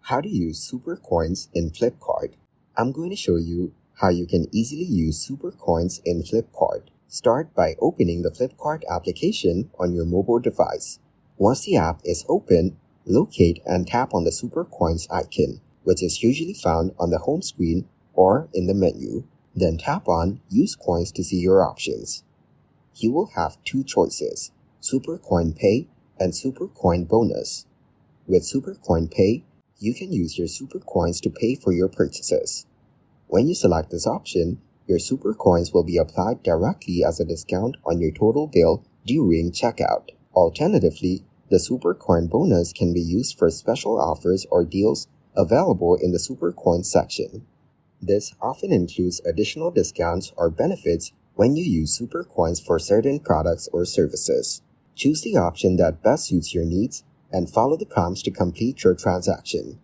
How to use Supercoins in Flipkart. I'm going to show you how you can easily use Supercoins in Flipkart. Start by opening the Flipkart application on your mobile device. Once the app is open, locate and tap on the Supercoins icon, which is usually found on the home screen or in the menu. Then tap on Use Coins to see your options. You will have two choices, Supercoin Pay and Supercoin Bonus. With Supercoin Pay, you can use your Supercoins to pay for your purchases. When you select this option, your Supercoins will be applied directly as a discount on your total bill during checkout. Alternatively, the Supercoin Bonus can be used for special offers or deals available in the Supercoins section. This often includes additional discounts or benefits when you use Supercoins for certain products or services. Choose the option that best suits your needs and follow the prompts to complete your transaction.